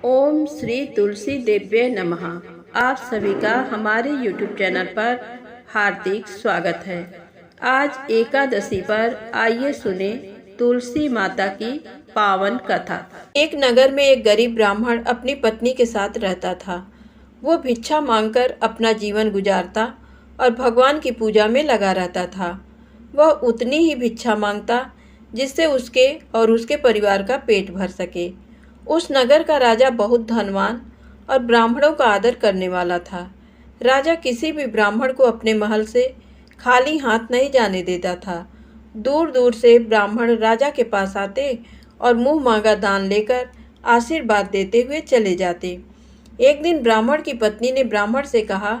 ओम श्री तुलसी देव्य नमः। आप सभी का हमारे YouTube चैनल पर हार्दिक स्वागत है। आज एकादशी पर आइए सुने तुलसी माता की पावन कथा। एक नगर में एक गरीब ब्राह्मण अपनी पत्नी के साथ रहता था। वो भिक्षा मांगकर अपना जीवन गुजारता और भगवान की पूजा में लगा रहता था। वह उतनी ही भिक्षा मांगता जिससे उसके और उसके परिवार का पेट भर सके। उस नगर का राजा बहुत धनवान और ब्राह्मणों का आदर करने वाला था। राजा किसी भी ब्राह्मण को अपने महल से खाली हाथ नहीं जाने देता था। दूर दूर से ब्राह्मण राजा के पास आते और मुंह मांगा दान लेकर आशीर्वाद देते हुए चले जाते। एक दिन ब्राह्मण की पत्नी ने ब्राह्मण से कहा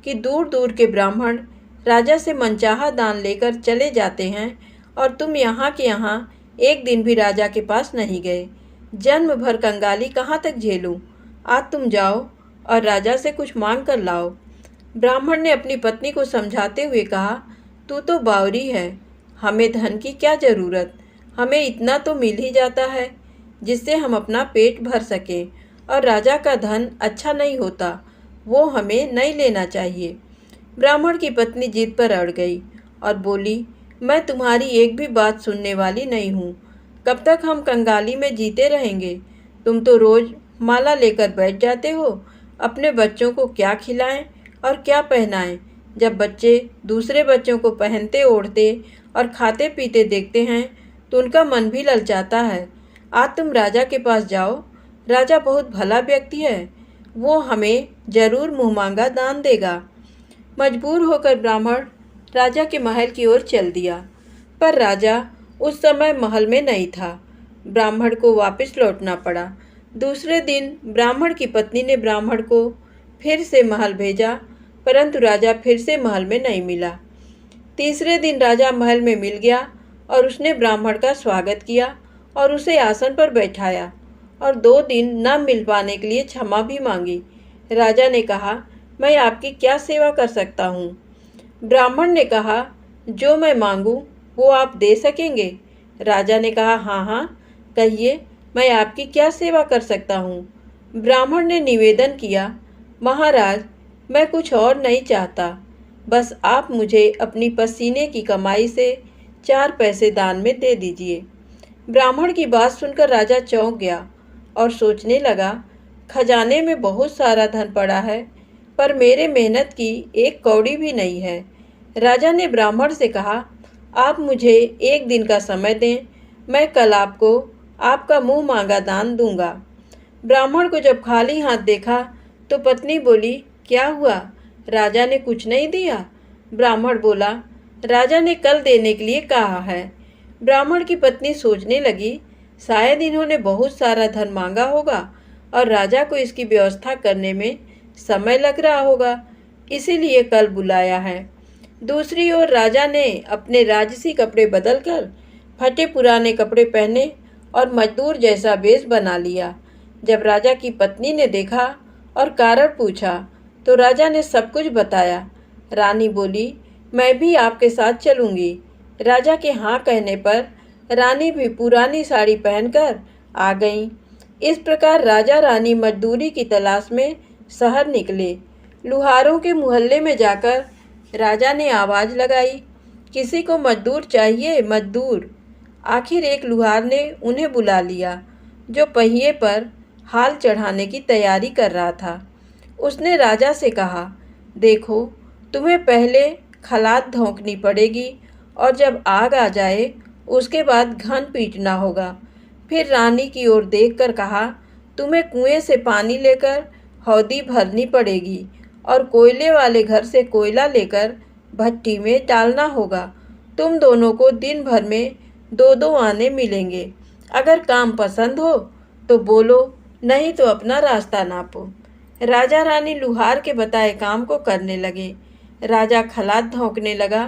कि दूर दूर के ब्राह्मण राजा से मनचाहा दान लेकर चले जाते हैं और तुम यहाँ के यहाँ एक दिन भी राजा के पास नहीं गए। जन्म भर कंगाली कहाँ तक झेलूं? आज तुम जाओ और राजा से कुछ मांग कर लाओ। ब्राह्मण ने अपनी पत्नी को समझाते हुए कहा, तू तो बावरी है, हमें धन की क्या ज़रूरत? हमें इतना तो मिल ही जाता है जिससे हम अपना पेट भर सकें, और राजा का धन अच्छा नहीं होता, वो हमें नहीं लेना चाहिए। ब्राह्मण की पत्नी जिद पर अड़ गई और बोली, मैं तुम्हारी एक भी बात सुनने वाली नहीं हूँ। कब तक हम कंगाली में जीते रहेंगे? तुम तो रोज़ माला लेकर बैठ जाते हो। अपने बच्चों को क्या खिलाएं और क्या पहनाएं? जब बच्चे दूसरे बच्चों को पहनते ओढ़ते और खाते पीते देखते हैं तो उनका मन भी ललचाता है। आज तुम राजा के पास जाओ, राजा बहुत भला व्यक्ति है, वो हमें जरूर मुँह मांगा दान देगा। मजबूर होकर ब्राह्मण राजा के महल की ओर चल दिया, पर राजा उस समय महल में नहीं था। ब्राह्मण को वापस लौटना पड़ा। दूसरे दिन ब्राह्मण की पत्नी ने ब्राह्मण को फिर से महल भेजा, परंतु राजा फिर से महल में नहीं मिला। तीसरे दिन राजा महल में मिल गया और उसने ब्राह्मण का स्वागत किया और उसे आसन पर बैठाया और 2 दिन न मिल पाने के लिए क्षमा भी मांगी। राजा ने कहा, मैं आपकी क्या सेवा कर सकता हूँ? ब्राह्मण ने कहा, जो मैं मांगूँ वो आप दे सकेंगे? राजा ने कहा, हाँ हाँ, कहिए, मैं आपकी क्या सेवा कर सकता हूँ? ब्राह्मण ने निवेदन किया, महाराज, मैं कुछ और नहीं चाहता, बस आप मुझे अपनी पसीने की कमाई से 4 पैसे दान में दे दीजिए। ब्राह्मण की बात सुनकर राजा चौंक गया और सोचने लगा, खजाने में बहुत सारा धन पड़ा है, पर मेरे मेहनत की 1 कौड़ी भी नहीं है। राजा ने ब्राह्मण से कहा, आप मुझे 1 दिन का समय दें, मैं कल आपको आपका मुंह मांगा दान दूंगा। ब्राह्मण को जब खाली हाथ देखा तो पत्नी बोली, क्या हुआ? राजा ने कुछ नहीं दिया? ब्राह्मण बोला, राजा ने कल देने के लिए कहा है। ब्राह्मण की पत्नी सोचने लगी, शायद इन्होंने बहुत सारा धन मांगा होगा और राजा को इसकी व्यवस्था करने में समय लग रहा होगा, इसीलिए कल बुलाया है। दूसरी ओर राजा ने अपने राजसी कपड़े बदलकर फटे पुराने कपड़े पहने और मजदूर जैसा वेश बना लिया। जब राजा की पत्नी ने देखा और कारण पूछा तो राजा ने सब कुछ बताया। रानी बोली, मैं भी आपके साथ चलूँगी। राजा के हाँ कहने पर रानी भी पुरानी साड़ी पहनकर आ गईं। इस प्रकार राजा रानी मजदूरी की तलाश में शहर निकले। लुहारों के मोहल्ले में जाकर राजा ने आवाज़ लगाई, किसी को मजदूर चाहिए, मजदूर। आखिर एक लुहार ने उन्हें बुला लिया जो पहिए पर हाल चढ़ाने की तैयारी कर रहा था। उसने राजा से कहा, देखो, तुम्हें पहले खलात धोंकनी पड़ेगी और जब आग आ जाए उसके बाद घन पीटना होगा। फिर रानी की ओर देखकर कहा, तुम्हें कुएं से पानी लेकर हौदी भरनी पड़ेगी और कोयले वाले घर से कोयला लेकर भट्टी में डालना होगा। तुम दोनों को दिन भर में 2-2 आने मिलेंगे। अगर काम पसंद हो तो बोलो, नहीं तो अपना रास्ता नापो। राजा रानी लुहार के बताए काम को करने लगे। राजा खलात धोंकने लगा,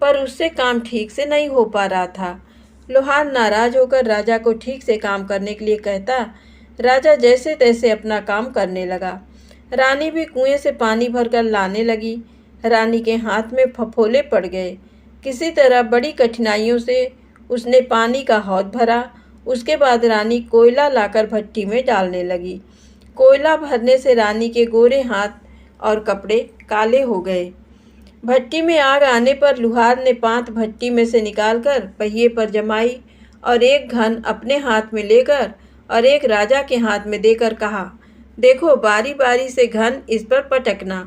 पर उससे काम ठीक से नहीं हो पा रहा था। लुहार नाराज होकर राजा को ठीक से काम करने के लिए कहता। राजा जैसे तैसे अपना काम करने लगा। रानी भी कुएं से पानी भरकर लाने लगी। रानी के हाथ में फफोले पड़ गए। किसी तरह बड़ी कठिनाइयों से उसने पानी का हौद भरा। उसके बाद रानी कोयला लाकर भट्टी में डालने लगी। कोयला भरने से रानी के गोरे हाथ और कपड़े काले हो गए। भट्टी में आग आने पर लुहार ने पांत भट्टी में से निकालकर पहिए पर जमाई और एक घन अपने हाथ में लेकर और एक राजा के हाथ में देकर कहा, देखो बारी बारी से घन इस पर पटकना,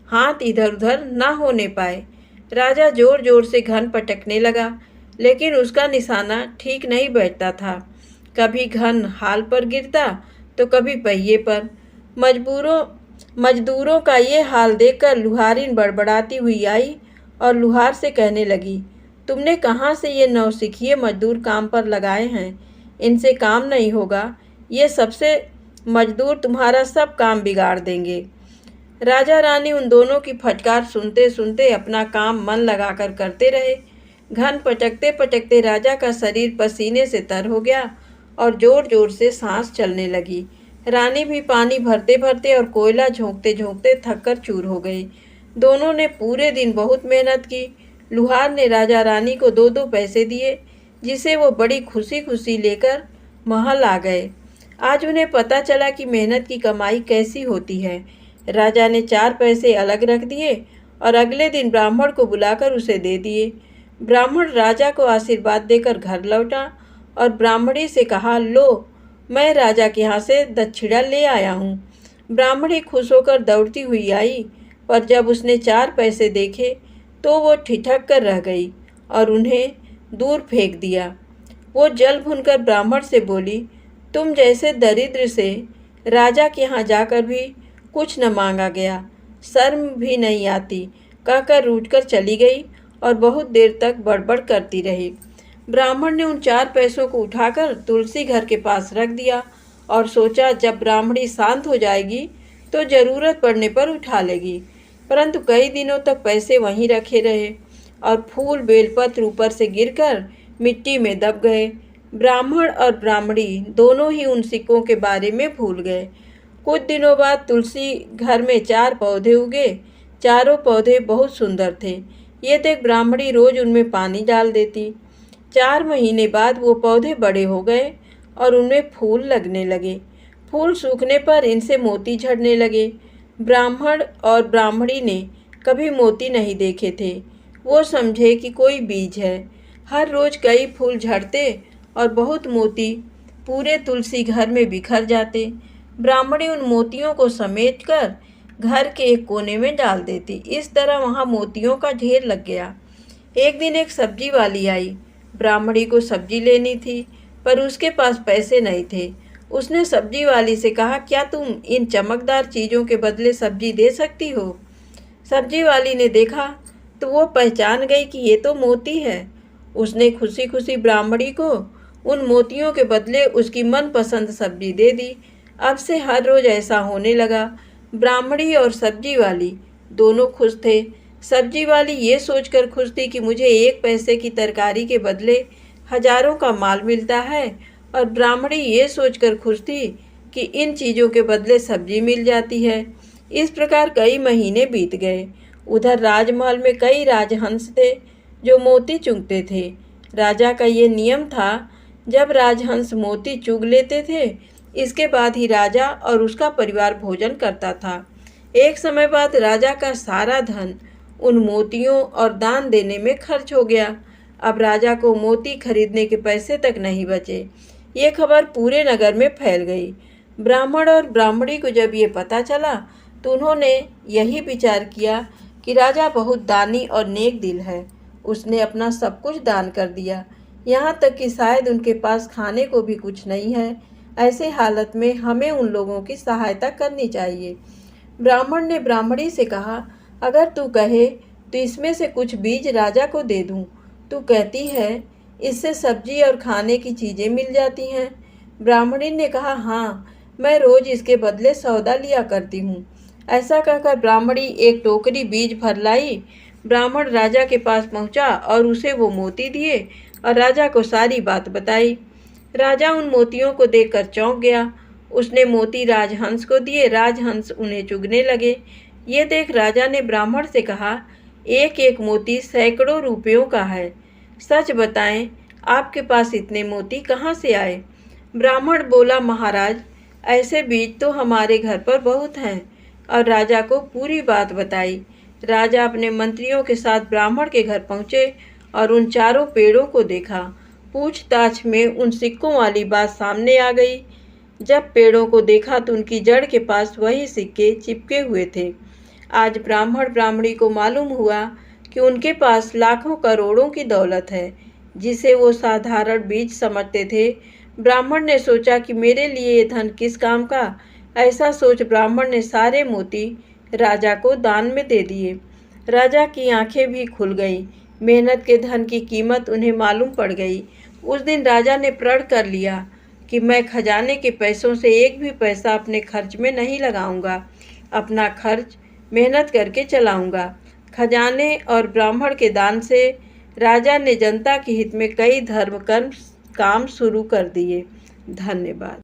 हाथ इधर उधर ना होने पाए। राजा जोर जोर से घन पटकने लगा, लेकिन उसका निशाना ठीक नहीं बैठता था। कभी घन हाल पर गिरता तो कभी पहिए पर। मजदूरों का ये हाल देखकर लुहारिन बड़बड़ाती हुई आई और लुहार से कहने लगी, तुमने कहाँ से ये नौसिखिए मजदूर काम पर लगाए हैं? इनसे काम नहीं होगा, ये सबसे मजदूर तुम्हारा सब काम बिगाड़ देंगे। राजा रानी उन दोनों की फटकार सुनते सुनते अपना काम मन लगाकर करते रहे। घन पटकते पटकते राजा का शरीर पसीने से तर हो गया और जोर जोर से सांस चलने लगी। रानी भी पानी भरते भरते और कोयला झोंकते झोंकते थककर चूर हो गई। दोनों ने पूरे दिन बहुत मेहनत की। लुहार ने राजा रानी को 2-2 पैसे दिए, जिसे वो बड़ी खुशी खुशी लेकर महल आ गए। आज उन्हें पता चला कि मेहनत की कमाई कैसी होती है। राजा ने 4 पैसे अलग रख दिए और अगले दिन ब्राह्मण को बुलाकर उसे दे दिए। ब्राह्मण राजा को आशीर्वाद देकर घर लौटा और ब्राह्मणी से कहा, लो मैं राजा के यहाँ से दक्षिणा ले आया हूँ। ब्राह्मणी खुश होकर दौड़ती हुई आई, पर जब उसने 4 पैसे देखे तो वो ठिठक कर रह गई और उन्हें दूर फेंक दिया। वो जल भूनकर ब्राह्मण से बोली, तुम जैसे दरिद्र से राजा के यहाँ जाकर भी कुछ न मांगा गया, शर्म भी नहीं आती, कहकर रूठकर चली गई और बहुत देर तक बड़बड़ करती रही। ब्राह्मण ने उन 4 पैसों को उठाकर तुलसी घर के पास रख दिया और सोचा जब ब्राह्मणी शांत हो जाएगी तो ज़रूरत पड़ने पर उठा लेगी। परंतु कई दिनों तक पैसे वहीं रखे रहे और फूल बेलपत्र ऊपर से गिरकर मिट्टी में दब गए। ब्राह्मण और ब्राह्मणी दोनों ही उन सिक्कों के बारे में भूल गए। कुछ दिनों बाद तुलसी घर में 4 पौधे उगे। चारों पौधे बहुत सुंदर थे। ये देख ब्राह्मणी रोज उनमें पानी डाल देती। 4 महीने बाद वो पौधे बड़े हो गए और उनमें फूल लगने लगे। फूल सूखने पर इनसे मोती झड़ने लगे। ब्राह्मण और ब्राह्मणी ने कभी मोती नहीं देखे थे। वो समझे कि कोई बीज है। हर रोज कई फूल झड़ते और बहुत मोती पूरे तुलसी घर में बिखर जाते। ब्राह्मणी उन मोतियों को समेटकर घर के एक कोने में डाल देती। इस तरह वहाँ मोतियों का ढेर लग गया। एक दिन एक सब्जी वाली आई। ब्राह्मणी को सब्जी लेनी थी, पर उसके पास पैसे नहीं थे। उसने सब्जी वाली से कहा, क्या तुम इन चमकदार चीज़ों के बदले सब्जी दे सकती हो? सब्जी वाली ने देखा तो वो पहचान गई कि ये तो मोती है। उसने खुशी खुशी ब्राह्मणी को उन मोतियों के बदले उसकी मनपसंद सब्जी दे दी। अब से हर रोज ऐसा होने लगा। ब्राह्मणी और सब्जी वाली दोनों खुश थे। सब्जी वाली ये सोचकर खुश थी कि मुझे 1 पैसे की तरकारी के बदले हजारों का माल मिलता है, और ब्राह्मणी ये सोचकर खुश थी कि इन चीज़ों के बदले सब्जी मिल जाती है। इस प्रकार कई महीने बीत गए। उधर राजमहल में कई राजहंस थे जो मोती चुगते थे। राजा का ये नियम था, जब राजहंस मोती चुग लेते थे इसके बाद ही राजा और उसका परिवार भोजन करता था। एक समय बाद राजा का सारा धन उन मोतियों और दान देने में खर्च हो गया। अब राजा को मोती खरीदने के पैसे तक नहीं बचे। ये खबर पूरे नगर में फैल गई। ब्राह्मण और ब्राह्मणी को जब ये पता चला तो उन्होंने यही विचार किया कि राजा बहुत दानी और नेक दिल है। उसने अपना सब कुछ दान कर दिया, यहाँ तक कि शायद उनके पास खाने को भी कुछ नहीं है। ऐसे हालत में हमें उन लोगों की सहायता करनी चाहिए। ब्राह्मण ने ब्राह्मणी से कहा, अगर तू कहे तो इसमें से कुछ बीज राजा को दे दूं। तू कहती है इससे सब्जी और खाने की चीज़ें मिल जाती हैं। ब्राह्मणी ने कहा, हाँ, मैं रोज़ इसके बदले सौदा लिया करती हूँ। ऐसा कहकर ब्राह्मणी एक टोकरी बीज भर लाई। ब्राह्मण राजा के पास पहुँचा और उसे वो मोती दिए और राजा को सारी बात बताई। राजा उन मोतियों को देखकर चौंक गया। उसने मोती राजहंस को दिए। राजहंस उन्हें चुगने लगे। ये देख राजा ने ब्राह्मण से कहा, एक एक मोती सैकड़ों रुपयों का है। सच बताएं, आपके पास इतने मोती कहाँ से आए? ब्राह्मण बोला, महाराज, ऐसे बीज तो हमारे घर पर बहुत हैं। और राजा को पूरी बात बताई। राजा अपने मंत्रियों के साथ ब्राह्मण के घर पहुंचे और उन चारों पेड़ों को देखा। पूछताछ में उन सिक्कों वाली बात सामने आ गई। जब पेड़ों को देखा तो उनकी जड़ के पास वही सिक्के चिपके हुए थे। आज ब्राह्मण ब्राह्मणी को मालूम हुआ कि उनके पास लाखों करोड़ों की दौलत है, जिसे वो साधारण बीज समझते थे। ब्राह्मण ने सोचा कि मेरे लिए ये धन किस काम का। ऐसा सोच ब्राह्मण ने सारे मोती राजा को दान में दे दिए। राजा की आंखें भी खुल गईं। मेहनत के धन की कीमत उन्हें मालूम पड़ गई। उस दिन राजा ने प्रण कर लिया कि मैं खजाने के पैसों से एक भी पैसा अपने खर्च में नहीं लगाऊंगा। अपना खर्च मेहनत करके चलाऊंगा। खजाने और ब्राह्मण के दान से राजा ने जनता के हित में कई धर्म कर्म काम शुरू कर दिए। धन्यवाद।